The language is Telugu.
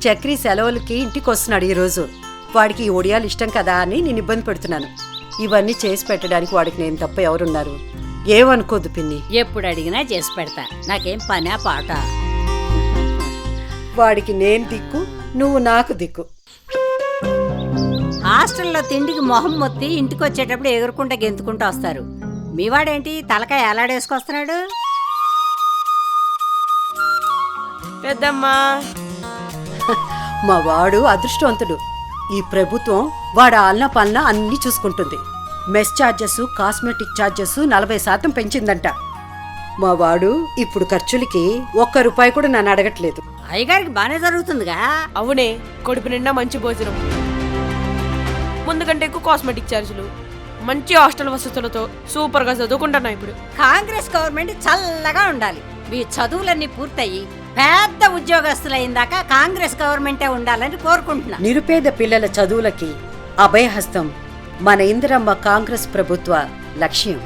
చక్రి సెలవులకి ఇంటికి వస్తున్నాడు ఈరోజు. వాడికి ఈ ఒడియాలు ఇష్టం కదా అని నేను ఇబ్బంది పెడుతున్నాను. ఇవన్నీ చేసి పెట్టడానికి వాడికి నేను తప్ప ఎవరున్నారు? ఏమనుకోద్దు పిన్ని. ఎప్పుడు అడిగినా చేసి పెడతా, నాకేం పనా పాట. వాడికి నేను దిక్కు, నువ్వు నాకు దిక్కు. హాస్టల్లో తిండికి మొహం మొత్తి ఇంటికి వచ్చేటప్పుడు ఎగురుకుంటా గెంతుకుంటూ వస్తారు. మీవాడేంటి తలకాయ ఎలాడేసుకొస్తున్నాడు? పెద్దమ్మా, మా వాడు అదృష్టవంతుడు. ఈ ప్రభుత్వం వాడు ఆలన పాలన అన్నీ చూసుకుంటుంది. Mess charges, cosmetic charges 40% పెంచిందంట. మా వాడు ఇప్పుడు ఖర్చులకి ₹1 కూడా నన్ను అడగట్లేదు. అయ్యగారికి బానే జరుగుతుందిగా. అవునే, కడుపు నిండా మంచి భోజనం, ముందు కంటే ఎక్కువ కాస్మెటిక్ ఛార్జీలు, మంచి హాస్టల్ వసతులతో సూపర్ గా చదువుకుంటున్నా. ఇప్పుడు కాంగ్రెస్ గవర్నమెంట్ చల్లగా ఉండాలి. మీ చదువులన్నీ పూర్తయి పెద్ద ఉద్యోగస్తులైందాకా కాంగ్రెస్ గవర్నమెంటే ఉండాలని కోరుకుంటున్నా. నిరుపేద పిల్లల చదువులకి అభయహస్తం మన ఇందిరమ్మ కాంగ్రెస్ ప్రభుత్వ లక్ష్యం.